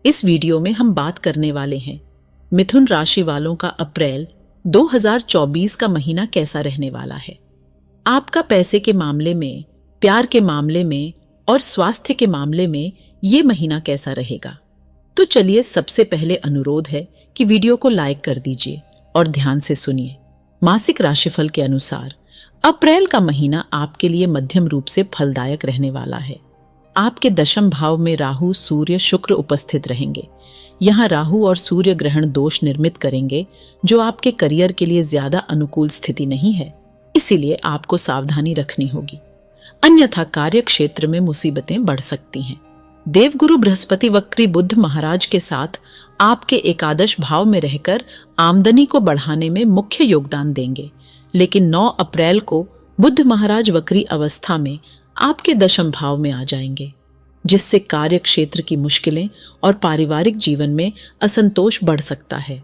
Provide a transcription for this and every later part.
इस वीडियो में हम बात करने वाले हैं मिथुन राशि वालों का अप्रैल 2024 का महीना कैसा रहने वाला है। आपका पैसे के मामले में, प्यार के मामले में और स्वास्थ्य के मामले में ये महीना कैसा रहेगा। तो चलिए, सबसे पहले अनुरोध है कि वीडियो को लाइक कर दीजिए और ध्यान से सुनिए। मासिक राशिफल के अनुसार अप्रैल का महीना आपके लिए मध्यम रूप से फलदायक रहने वाला है। आपके दशम भाव में राहु, सूर्य, शुक्र उपस्थित रहेंगे। यहाँ राहु और सूर्य ग्रहण दोष निर्मित करेंगे, जो आपके करियर के लिए ज्यादा अनुकूल स्थिति नहीं है, इसीलिए आपको सावधानी रखनी होगी, अन्यथा कार्य क्षेत्र में मुसीबतें बढ़ सकती हैं। देवगुरु बृहस्पति वक्री बुध महाराज के साथ आपके एकादश भाव में रहकर आमदनी को बढ़ाने में मुख्य योगदान देंगे, लेकिन 9 अप्रैल को बुध महाराज वक्री अवस्था में आपके दशम भाव में आ जाएंगे, जिससे कार्य क्षेत्र की मुश्किलें और पारिवारिक जीवन में असंतोष बढ़ सकता है।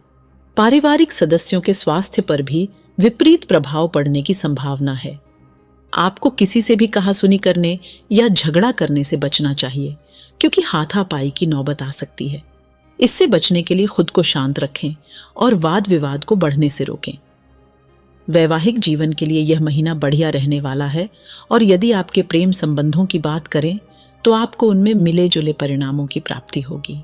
पारिवारिक सदस्यों के स्वास्थ्य पर भी विपरीत प्रभाव पड़ने की संभावना है। आपको किसी से भी कहासुनी करने या झगड़ा करने से बचना चाहिए, क्योंकि हाथापाई की नौबत आ सकती है। इससे बचने के लिए खुद को शांत रखें और वाद विवाद को बढ़ने से रोकें। वैवाहिक जीवन के लिए यह महीना बढ़िया रहने वाला है, और यदि आपके प्रेम संबंधों की बात करें तो आपको उनमें मिले जुले परिणामों की प्राप्ति होगी।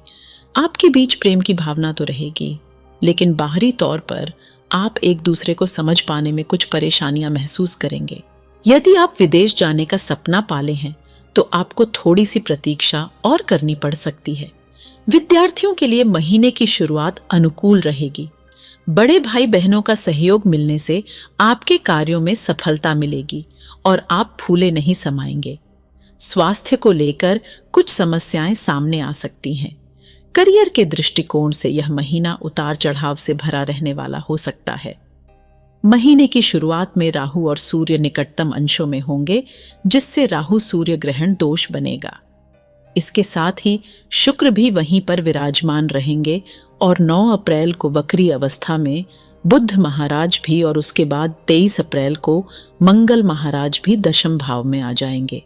आपके बीच प्रेम की भावना तो रहेगी, लेकिन बाहरी तौर पर आप एक दूसरे को समझ पाने में कुछ परेशानियां महसूस करेंगे। यदि आप विदेश जाने का सपना पाले हैं तो आपको थोड़ी सी प्रतीक्षा और करनी पड़ सकती है। विद्यार्थियों के लिए महीने की शुरुआत अनुकूल रहेगी। बड़े भाई बहनों का सहयोग मिलने से आपके कार्यों में सफलता मिलेगी और आप फूले नहीं समाएंगे। स्वास्थ्य को लेकर कुछ समस्याएं सामने आ सकती हैं। करियर के दृष्टिकोण से यह महीना उतार चढ़ाव से भरा रहने वाला हो सकता है। महीने की शुरुआत में राहु और सूर्य निकटतम अंशों में होंगे, जिससे राहु सूर्य ग्रहण दोष बनेगा। इसके साथ ही शुक्र भी वहीं पर विराजमान रहेंगे और 9 अप्रैल को वक्री अवस्था में बुध महाराज भी, और उसके बाद 23 अप्रैल को मंगल महाराज भी दशम भाव में आ जाएंगे।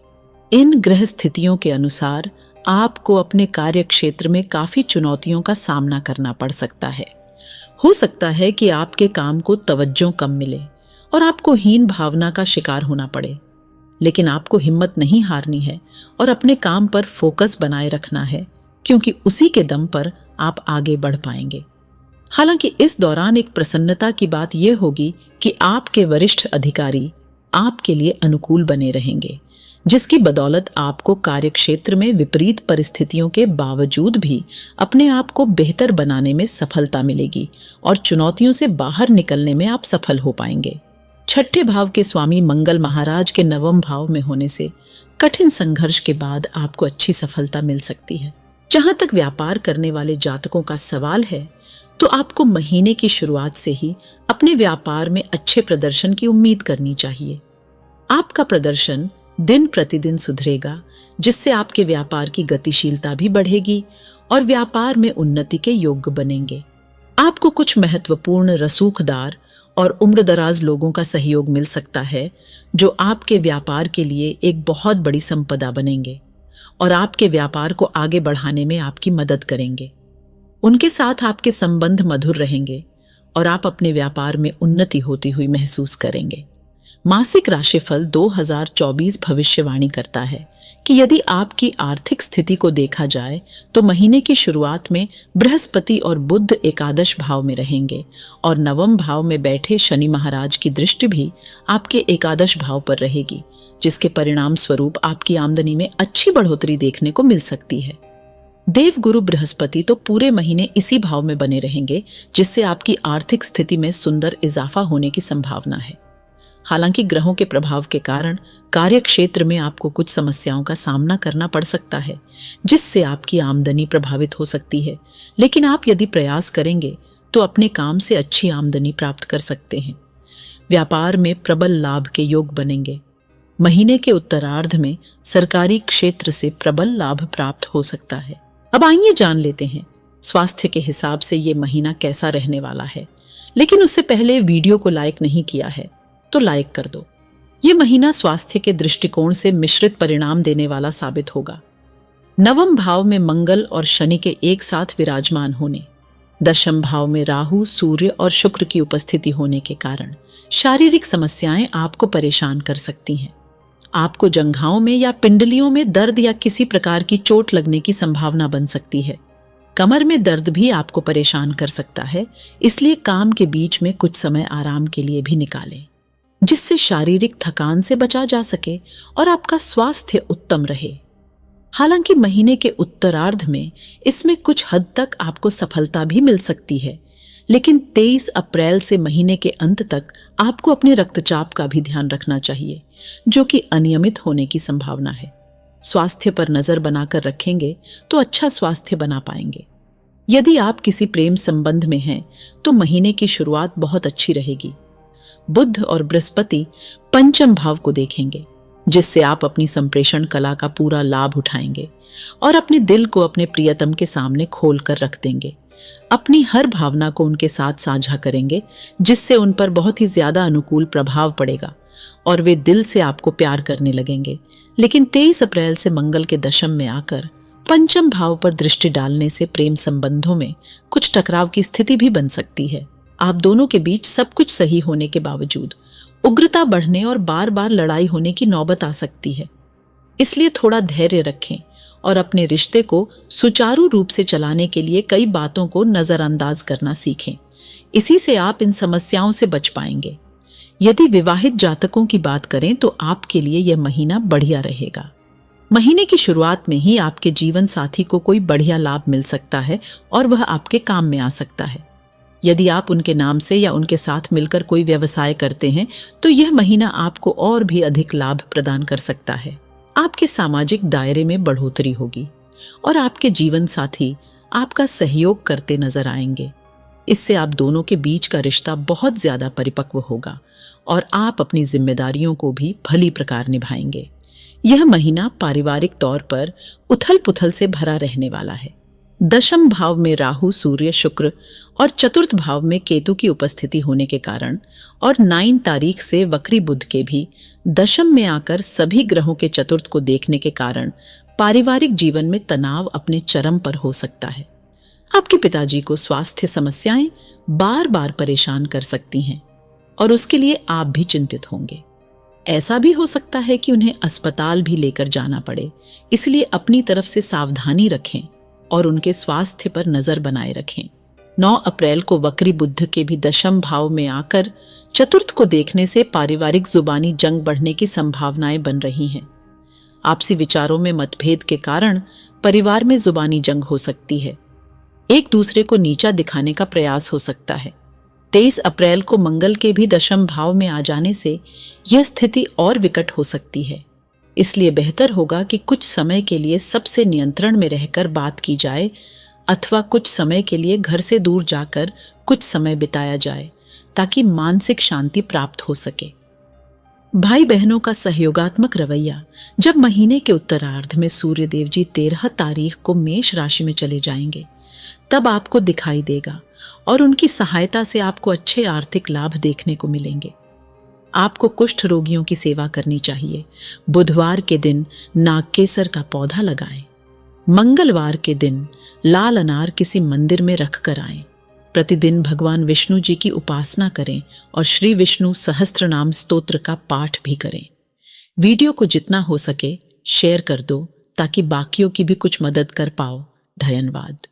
इन ग्रह स्थितियों के अनुसार आपको अपने कार्य क्षेत्र में काफी चुनौतियों का सामना करना पड़ सकता है। हो सकता है कि आपके काम को तवज्जो कम मिले और आपको हीन भावना का शिकार होना पड़े, लेकिन आपको हिम्मत नहीं हारनी है और अपने काम पर फोकस बनाए रखना है, क्योंकि उसी के दम पर आप आगे बढ़ पाएंगे। हालांकि इस दौरान एक प्रसन्नता की बात यह होगी कि आपके वरिष्ठ अधिकारी आपके लिए अनुकूल बने रहेंगे, जिसकी बदौलत आपको कार्यक्षेत्र में विपरीत परिस्थितियों के बावजूद भी अपने आप को बेहतर बनाने में सफलता मिलेगी और चुनौतियों से बाहर निकलने में आप सफल हो पाएंगे। छठे भाव के स्वामी मंगल महाराज के नवम भाव में होने से कठिन संघर्ष के बाद आपको अच्छी सफलता मिल सकती है। जहां तक व्यापार करने वाले जातकों का सवाल है, तो आपको महीने की शुरुआत से ही अपने व्यापार में अच्छे प्रदर्शन की उम्मीद करनी चाहिए। आपका प्रदर्शन दिन प्रतिदिन सुधरेगा, जिससे आपके व्यापार की गतिशीलता भी बढ़ेगी और व्यापार में उन्नति के योग्य बनेंगे। आपको कुछ महत्वपूर्ण रसूखदार और उम्रदराज लोगों का सहयोग मिल सकता है, जो आपके व्यापार के लिए एक बहुत बड़ी संपदा बनेंगे और आपके व्यापार को आगे बढ़ाने में आपकी मदद करेंगे। उनके साथ आपके संबंध मधुर रहेंगे और आप अपने व्यापार में उन्नति होती हुई महसूस करेंगे। मासिक राशिफल 2024 भविष्यवाणी करता है कि यदि आपकी आर्थिक स्थिति को देखा जाए तो महीने की शुरुआत में बृहस्पति और बुध एकादश भाव में रहेंगे और नवम भाव में बैठे शनि महाराज की दृष्टि भी आपके एकादश भाव पर रहेगी, जिसके परिणाम स्वरूप आपकी आमदनी में अच्छी बढ़ोतरी देखने को मिल सकती है। देवगुरु बृहस्पति तो पूरे महीने इसी भाव में बने रहेंगे, जिससे आपकी आर्थिक स्थिति में सुंदर इजाफा होने की संभावना है। हालांकि ग्रहों के प्रभाव के कारण कार्य क्षेत्र में आपको कुछ समस्याओं का सामना करना पड़ सकता है, जिससे आपकी आमदनी प्रभावित हो सकती है, लेकिन आप यदि प्रयास करेंगे तो अपने काम से अच्छी आमदनी प्राप्त कर सकते हैं। व्यापार में प्रबल लाभ के योग बनेंगे। महीने के उत्तरार्ध में सरकारी क्षेत्र से प्रबल लाभ प्राप्त हो सकता है। अब आइए जान लेते हैं स्वास्थ्य के हिसाब से ये महीना कैसा रहने वाला है। लेकिन उससे पहले वीडियो को लाइक नहीं किया है तो लाइक कर दो। ये महीना स्वास्थ्य के दृष्टिकोण से मिश्रित परिणाम देने वाला साबित होगा। नवम भाव में मंगल और शनि के एक साथ विराजमान होने, दशम भाव में राहु, सूर्य और शुक्र की उपस्थिति होने के कारण शारीरिक समस्याएं आपको परेशान कर सकती हैं। आपको जंघाओं में या पिंडलियों में दर्द या किसी प्रकार की चोट लगने की संभावना बन सकती है। कमर में दर्द भी आपको परेशान कर सकता है, इसलिए काम के बीच में कुछ समय आराम के लिए भी निकालें, जिससे शारीरिक थकान से बचा जा सके और आपका स्वास्थ्य उत्तम रहे। हालांकि महीने के उत्तरार्ध में इसमें कुछ हद तक आपको सफलता भी मिल सकती है, लेकिन 23 अप्रैल से महीने के अंत तक आपको अपने रक्तचाप का भी ध्यान रखना चाहिए, जो कि अनियमित होने की संभावना है। स्वास्थ्य पर नजर बनाकर रखेंगे तो अच्छा स्वास्थ्य बना पाएंगे। यदि आप किसी प्रेम संबंध में हैं तो महीने की शुरुआत बहुत अच्छी रहेगी। बुध और बृहस्पति पंचम भाव को देखेंगे, जिससे आप अपनी संप्रेषण कला का पूरा लाभ उठाएंगे और अपने दिल को अपने प्रियतम के सामने खोल कर रख देंगे। अपनी हर भावना को उनके साथ साझा करेंगे, जिससे उन पर बहुत ही ज्यादा अनुकूल प्रभाव पड़ेगा और वे दिल से आपको प्यार करने लगेंगे। लेकिन 23 अप्रैल से मंगल के दशम में आकर पंचम भाव पर दृष्टि डालने से प्रेम संबंधों में कुछ टकराव की स्थिति भी बन सकती है। आप दोनों के बीच सब कुछ सही होने के बावजूद उग्रता बढ़ने और बार बार लड़ाई होने की नौबत आ सकती है। इसलिए थोड़ा धैर्य रखें और अपने रिश्ते को सुचारू रूप से चलाने के लिए कई बातों को नजरअंदाज करना सीखें। इसी से आप इन समस्याओं से बच पाएंगे। यदि विवाहित जातकों की बात करें तो आपके लिए यह महीना बढ़िया रहेगा। महीने की शुरुआत में ही आपके जीवन साथी को कोई बढ़िया लाभ मिल सकता है और वह आपके काम में आ सकता है। यदि आप उनके नाम से या उनके साथ मिलकर कोई व्यवसाय करते हैं तो यह महीना आपको और भी अधिक लाभ प्रदान कर सकता है। आपके सामाजिक दायरे में बढ़ोतरी होगी और आपके जीवन साथी आपका सहयोग करते नजर आएंगे। इससे आप दोनों के बीच का रिश्ता बहुत ज्यादा परिपक्व होगा और आप अपनी जिम्मेदारियों को भी भली प्रकार निभाएंगे। यह महीना पारिवारिक तौर पर उथल पुथल से भरा रहने वाला है। दशम भाव में राहु, सूर्य, शुक्र और चतुर्थ भाव में केतु की उपस्थिति होने के कारण और 9 तारीख से वक्री बुध के भी दशम में आकर सभी ग्रहों के चतुर्थ को देखने के कारण पारिवारिक जीवन में तनाव अपने चरम पर हो सकता है। आपके पिताजी को स्वास्थ्य समस्याएं बार बार परेशान कर सकती हैं और उसके लिए आप भी चिंतित होंगे। ऐसा भी हो सकता है कि उन्हें अस्पताल भी लेकर जाना पड़े, इसलिए अपनी तरफ से सावधानी रखें और उनके स्वास्थ्य पर नजर बनाए रखें। 9 अप्रैल को वक्री बुध के भी दशम भाव में आकर चतुर्थ को देखने से पारिवारिक जुबानी जंग बढ़ने की संभावनाएं बन रही हैं। आपसी विचारों में मतभेद के कारण परिवार में जुबानी जंग हो सकती है। एक दूसरे को नीचा दिखाने का प्रयास हो सकता है। 23 अप्रैल को मंगल के भी दशम भाव में आ जाने से यह स्थिति और विकट हो सकती है। इसलिए बेहतर होगा कि कुछ समय के लिए सबसे नियंत्रण में रहकर बात की जाए अथवा कुछ समय के लिए घर से दूर जाकर कुछ समय बिताया जाए, ताकि मानसिक शांति प्राप्त हो सके। भाई बहनों का सहयोगात्मक रवैया, जब महीने के उत्तरार्ध में सूर्य देव जी 13 तारीख को मेष राशि में चले जाएंगे, तब आपको दिखाई देगा और उनकी सहायता से आपको अच्छे आर्थिक लाभ देखने को मिलेंगे। आपको कुष्ठ रोगियों की सेवा करनी चाहिए। बुधवार के दिन नागकेसर का पौधा लगाएं। मंगलवार के दिन लाल अनार किसी मंदिर में रख कर आएं। प्रतिदिन भगवान विष्णु जी की उपासना करें और श्री विष्णु सहस्त्रनाम स्तोत्र का पाठ भी करें। वीडियो को जितना हो सके शेयर कर दो ताकि बाकियों की भी कुछ मदद कर पाओ। धन्यवाद।